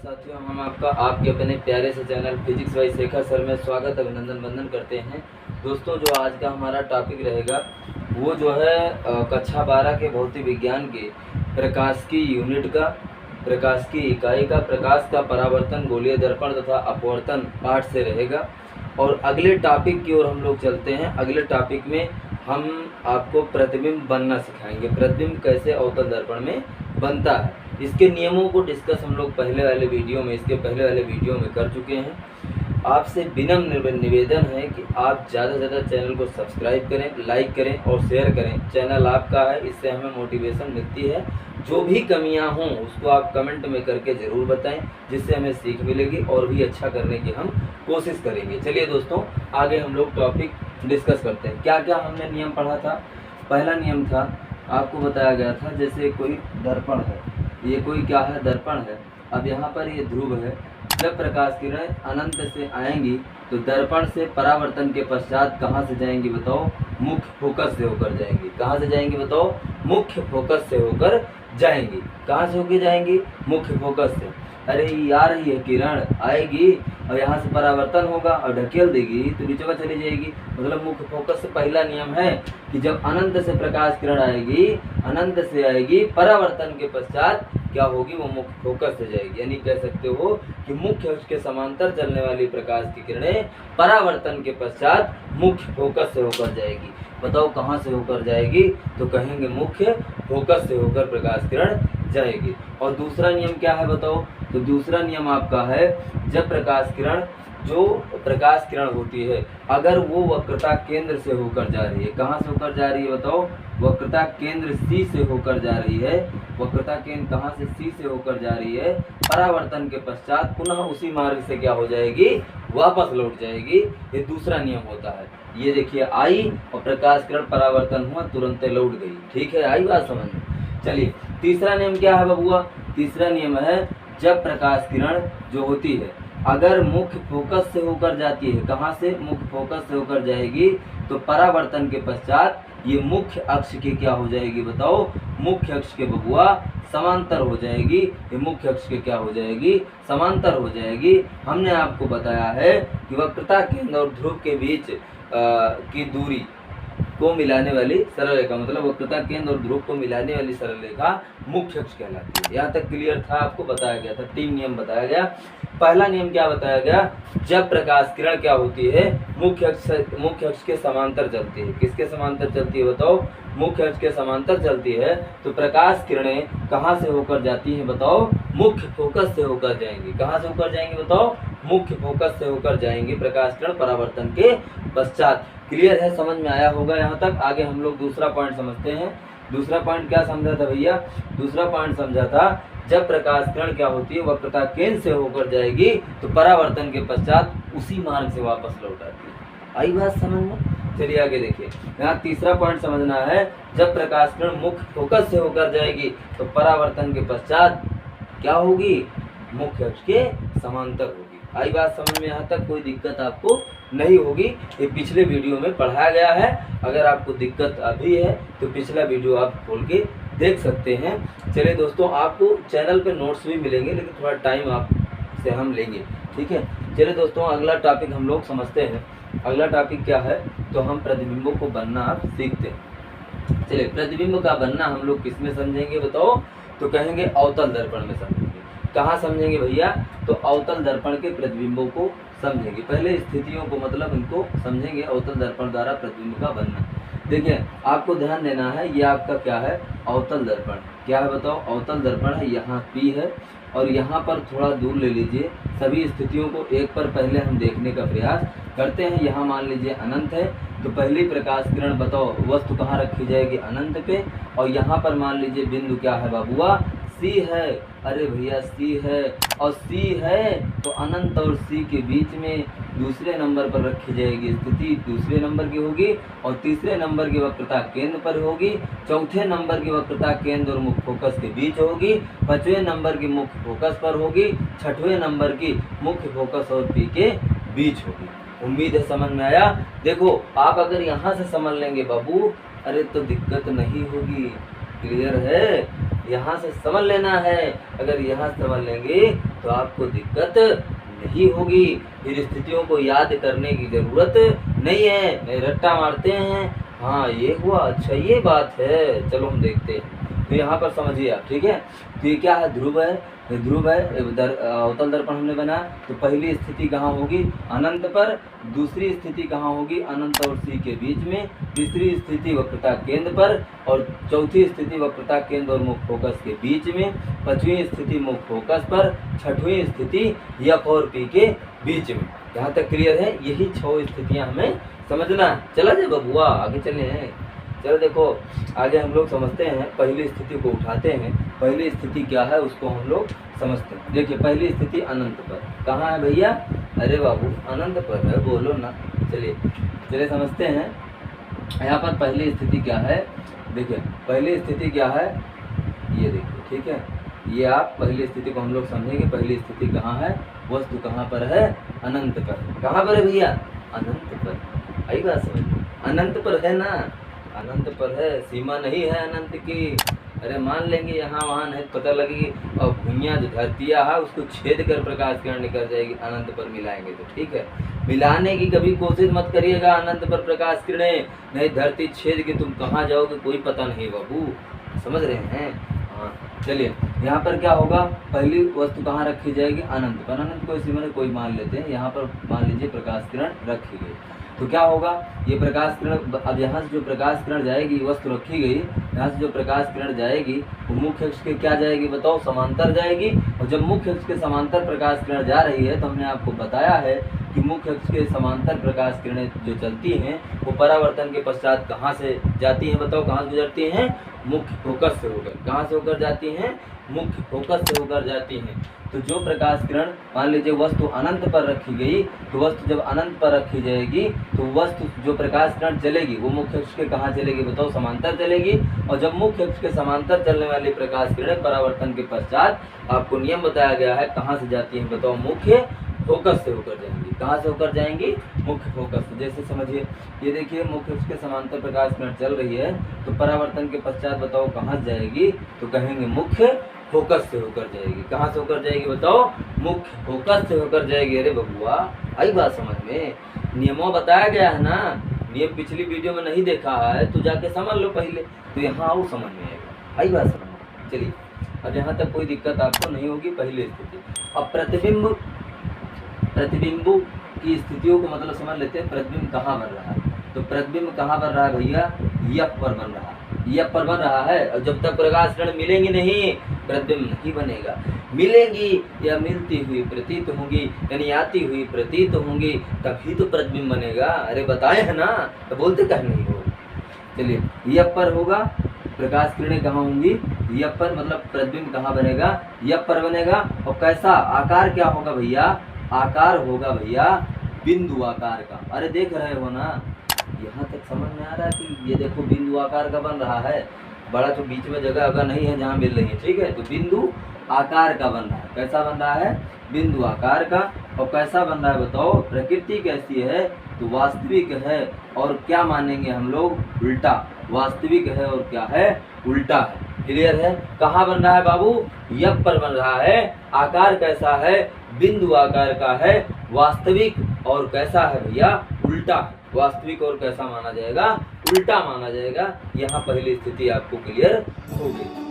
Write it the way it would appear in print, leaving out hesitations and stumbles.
साथियों, हम आपका आपके अपने प्यारे से channel physics by Shekhar sir में स्वागत अभिनंदन वंदन करते हैं। दोस्तों, जो आज का हमारा टॉपिक रहेगा वो जो है कक्षा 12 के भौतिक विज्ञान के प्रकाश की यूनिट का, प्रकाश की इकाई का, प्रकाश का परावर्तन, गोलीय दर्पण तथा अपवर्तन पाठ से रहेगा। और अगले टॉपिक की ओर हम लोग चलते हैं। अगले टॉपिक में हम आपको प्रतिबिंब बनना सिखाएंगे। प्रतिबिंब कैसे अवतल दर्पण में बनता है, इसके नियमों को डिस्कस हम लोग इसके पहले वाले वीडियो में कर चुके हैं। आपसे विनम्र निवेदन है कि आप ज़्यादा से ज़्यादा चैनल को सब्सक्राइब करें, लाइक करें और शेयर करें। चैनल आपका है, इससे हमें मोटिवेशन मिलती है। जो भी कमियां हों उसको आप कमेंट में करके ज़रूर बताएं, जिससे हमें सीख मिलेगी और भी अच्छा करने की हम कोशिश करेंगे। चलिए दोस्तों, आगे हम लोग टॉपिक डिस्कस करते हैं। क्या क्या हमने नियम पढ़ा था। पहला नियम था, आपको बताया गया था, जैसे कोई दर्पण है, ये कोई क्या है, दर्पण है। अब यहाँ पर ये ध्रुव है। जब प्रकाश किरणें अनंत से आएंगी तो दर्पण से परावर्तन के पश्चात कहाँ से जाएंगी बताओ? मुख्य फोकस से होकर जाएंगी। कहाँ से जाएंगी बताओ? मुख्य फोकस से होकर जाएंगी। कहाँ से होकर जाएंगी? मुख्य फोकस से। अरे यार, ये किरण आएगी और यहाँ से परावर्तन होगा और ढकेल देगी तो नीचे पर चली जाएगी। मतलब मुख्य फोकस से पहला नियम है कि जब अनंत से प्रकाश किरण आएगी, अनंत से आएगी, परावर्तन के पश्चात क्या होगी? वो मुख्य फोकस से जाएगी। यानी कह सकते हो कि मुख्य अक्ष के समांतर चलने वाली प्रकाश की किरणें परावर्तन के पश्चात मुख्य फोकस से होकर जाएगी। बताओ कहाँ से होकर जाएगी? तो कहेंगे मुख्य फोकस से होकर प्रकाश किरण जाएगी। और दूसरा नियम क्या है बताओ? तो दूसरा नियम आपका है, जब प्रकाश किरण होती है, अगर वो वक्रता केंद्र से होकर जा रही है। कहाँ से होकर जा रही है बताओ? वक्रता केंद्र सी से होकर जा रही है। वक्रता केंद्र कहाँ से? सी से होकर जा रही है। परावर्तन के पश्चात पुनः उसी मार्ग से क्या हो जाएगी? वापस लौट जाएगी। ये दूसरा नियम होता है। ये देखिए, आई और प्रकाश किरण परावर्तन हुआ, तुरंत लौट गई। ठीक है, आई बात समझ में? चलिए, तीसरा नियम क्या है बबुआ? तीसरा नियम है, जब प्रकाश किरण जो होती है अगर मुख्य फोकस से होकर जाती है, कहाँ से? मुख्य फोकस से होकर जाएगी तो परावर्तन के पश्चात ये मुख्य अक्ष की क्या हो जाएगी बताओ? मुख्य अक्ष के बबुआ समांतर हो जाएगी। ये मुख्य अक्ष के क्या हो जाएगी? समांतर हो जाएगी। हमने आपको बताया है कि वक्रता केंद्र और ध्रुव के बीच की दूरी को मिलाने वाली सरल रेखा, मतलब वक्रता केंद्र और ध्रुव को मिलाने वाली सरल रेखा मुख्य अक्ष कहलाती है। यहाँ तक क्लियर था? आपको बताया गया था, 3 नियम बताया गया। पहला नियम क्या बताया गया? जब प्रकाश किरण क्या होती है? मुख्य अक्ष के समांतर चलती है। किसके समांतर चलती है बताओ? मुख्य अक्ष के समांतर चलती है तो प्रकाश किरणें कहाँ से होकर जाती हैं बताओ? मुख्य फोकस से होकर जाएंगी। कहाँ से होकर जाएंगी बताओ? मुख्य फोकस से होकर जाएंगी प्रकाश किरण परावर्तन के पश्चात। क्लियर है? समझ में आया होगा यहाँ तक। आगे हम लोग दूसरा पॉइंट समझते हैं। दूसरा पॉइंट क्या समझा था भैया? दूसरा पॉइंट समझा था, जब प्रकाश किरण क्या होती है? वक्रता केंद्र से होकर जाएगी तो परावर्तन के पश्चात उसी मार्ग से वापस लौट आती है। आई बात समझ में? चलिए आगे देखिए, यहाँ तीसरा पॉइंट समझना है, जब प्रकाश किरण मुख्य फोकस से होकर जाएगी तो परावर्तन के पश्चात क्या होगी? मुख्य अक्ष के समांतर होगी। आई बात समझ में? यहाँ तक कोई दिक्कत आपको नहीं होगी। ये पिछले वीडियो में पढ़ाया गया है। अगर आपको दिक्कत अभी है तो पिछला वीडियो आप खोल के देख सकते हैं। चलिए दोस्तों, आपको चैनल पे नोट्स भी मिलेंगे, लेकिन थोड़ा टाइम आपसे हम लेंगे। ठीक है, चलिए दोस्तों, अगला टॉपिक हम लोग समझते हैं। अगला टॉपिक क्या है? तो हम प्रतिबिंबों को बनना आप सीखते हैं। चलिए, प्रतिबिंब का बनना हम लोग किस में समझेंगे बताओ? तो कहेंगे अवतल दर्पण में समझेंगे। कहाँ समझेंगे भैया? तो अवतल दर्पण के प्रतिबिंबों को समझेंगे। पहले स्थितियों को, मतलब इनको समझेंगे। अवतल दर्पण द्वारा प्रतिबिंब का बनना। देखिए, आपको ध्यान देना है, ये आपका क्या है? अवतल दर्पण। क्या है बताओ? अवतल दर्पण है। यहाँ P है और यहाँ पर थोड़ा दूर ले लीजिए। सभी स्थितियों को एक पर पहले हम देखने का प्रयास करते हैं। यहाँ मान लीजिए अनंत है तो पहली प्रकाश किरण बताओ वस्तु कहाँ रखी जाएगी? अनंत पे। और यहाँ पर मान लीजिए बिंदु क्या है बाबुआ? C है। अरे भैया, C है और C है तो अनंत और C के बीच में दूसरे नंबर पर रखी जाएगी स्थिति, दूसरे नंबर की होगी। और तीसरे नंबर की वक्रता केंद्र पर होगी। चौथे नंबर की वक्रता केंद्र और मुख्य फोकस के बीच होगी। 5वें नंबर की मुख्य फोकस पर होगी। 6वें नंबर की मुख्य फोकस और P के बीच होगी। उम्मीद है समझ में आया। देखो, आप अगर यहाँ से समझ लेंगे बाबू, अरे तो दिक्कत नहीं होगी। क्लियर है? यहाँ से समझ लेना है। अगर यहाँ समझ लेंगे तो आपको दिक्कत नहीं होगी, फिर स्थितियों को याद करने की जरूरत नहीं है। नहीं रट्टा मारते हैं, हाँ ये हुआ, अच्छा ये बात है, चलो हम देखते हैं। तो यहाँ पर समझिए आप, ठीक है। तो ये क्या है, ध्रुव है, ध्रुव है, अवतल दर्पण हमने बना। तो पहली स्थिति कहाँ होगी, अनंत पर। दूसरी स्थिति कहाँ होगी, अनंत और सी के बीच में। तीसरी स्थिति वक्रता केंद्र पर। और चौथी स्थिति वक्रता केंद्र और मुख्य फोकस के बीच में। पांचवी स्थिति मुख्य फोकस पर। छठवीं स्थिति एफ और पी के बीच में। यहाँ तक क्लियर है, यही 6 स्थितियाँ हमें समझना है। चला जाए बबुआ, आगे चले हैं। चलो देखो आगे हम लोग समझते हैं, पहली स्थिति को उठाते हैं। पहली स्थिति क्या है उसको हम लोग समझते हैं। देखिए पहली स्थिति अनंत पर, कहाँ है भैया, अरे बाबू अनंत पर है, बोलो ना। चलिए समझते हैं। यहाँ पर पहली स्थिति क्या है, देखिए पहली स्थिति क्या है, ये देखिए, ठीक है। ये आप पहली स्थिति को हम लोग समझेंगे। पहली स्थिति कहाँ है, वस्तु कहाँ पर है, अनंत पर। कहाँ पर है भैया, अनंत पर। आई बात समझ, अनंत पर है ना, अनंत पर है, सीमा नहीं है अनंत की। अरे मान लेंगे यहाँ वहाँ नहीं पता लगेगी, और भुइयाँ जो धरतिया है उसको छेद कर प्रकाश किरण निकल जाएगी, अनंत पर मिलाएंगे तो, ठीक है। मिलाने की कभी कोशिश मत करिएगा अनंत पर प्रकाश किरणें, नहीं धरती छेद के तुम कहाँ जाओगे कोई पता नहीं बाबू, समझ रहे हैं। हाँ चलिए यहाँ पर क्या होगा, पहली वस्तु कहाँ रखी जाएगी, अनंत पर। अनंत को इसी में कोई मान लेते हैं, यहाँ पर मान लीजिए प्रकाश किरण रखी गई। तो क्या होगा, ये प्रकाश किरण, अब यहाँ से जो प्रकाश किरण जाएगी, वस्तु रखी गई, यहाँ से जो प्रकाश किरण जाएगी वो मुख्य अक्ष के क्या जाएगी बताओ, समांतर जाएगी। और जब मुख्य अक्ष के समांतर प्रकाश किरण जा रही है तो हमने आपको बताया है कि मुख्य अक्ष के समांतर प्रकाश किरणें जो चलती हैं वो परावर्तन के पश्चात कहाँ से जाती हैं बताओ, कहाँ से गुजरती हैं, मुख्य फोकस से होकर। कहाँ से होकर जाती हैं, मुख्य फोकस से होकर जाती हैं। तो जो प्रकाश किरण, मान लीजिए वस्तु अनंत पर रखी गई, तो वस्तु जब अनंत पर रखी जाएगी तो वस्तु जो प्रकाश किरण चलेगी वो मुख्य अक्ष के कहाँ चलेगी बताओ, समांतर चलेगी। और जब मुख्य अक्ष के समांतर चलने वाली प्रकाश किरण परावर्तन के पश्चात आपको नियम बताया गया है कहाँ से जाती है बताओ, मुख्य फोकस से होकर जाएंगी। कहाँ से होकर जाएंगी, मुख्य फोकस से। जैसे समझिए, ये देखिए मुख्य अक्ष के समांतर प्रकाश किरण चल रही है, तो परावर्तन के पश्चात बताओ कहाँ से जाएगी, तो कहेंगे मुख्य फोकस से होकर जाएगी। कहाँ से होकर जाएगी बताओ, मुख्य फोकस से होकर जाएगी। अरे बबुआ आई बात समझ में, नियमों बताया गया है ना, नियम पिछली वीडियो में नहीं देखा है तो जाके समझ लो पहले, तो यहाँ आओ समझ में आएगा। आई बात समझ में। चलिए अब यहाँ तक कोई दिक्कत आपको नहीं होगी। पहली स्थिति, अब प्रतिबिंबु की स्थितियों को मतलब समझ लेते हैं। प्रतिबिंब कहाँ बन रहा है, तो प्रतिबिंब कहाँ बन रहा है भैया, एफ पर बन रहा है, एफ पर बन रहा है। और जब तक प्रकाश किरण मिलेंगी नहीं प्रतिबिंब नहीं बनेगा। मिलेंगी या मिलती हुई प्रतीत होंगी, यानी आती हुई प्रतीत होंगी, तभी तो प्रतिबिंब बनेगा। अरे बताए है ना, तो बोलते कहीं नहीं हो। चलिए एफ पर होगा, प्रकाश किरणें कहाँ होंगी, एफ पर, मतलब प्रतिबिंब कहाँ बनेगा, एफ पर बनेगा। और कैसा आकार क्या होगा भैया, आकार होगा भैया बिंदु आकार का। अरे देख रहे हो ना, यहाँ तक समझ में आ रहा है कि ये देखो बिंदु आकार का बन रहा है। बड़ा जो बीच में जगह अगर नहीं है जहाँ मिल रही है, ठीक है, तो बिंदु आकार का बन रहा है। कैसा बन रहा है, बिंदु आकार का। और कैसा बन रहा है बताओ, प्रकृति कैसी है, तो वास्तविक है। और क्या मानेंगे हम लोग, उल्टा। वास्तविक है और क्या है, उल्टा है। क्लियर है। कहाँ बन रहा है बाबू, एफ पर बन रहा है। आकार कैसा है, बिंदु आकार का है। वास्तविक और कैसा है भैया, उल्टा। वास्तविक और कैसा माना जाएगा, उल्टा माना जाएगा। यहाँ पहली स्थिति आपको क्लियर हो गई।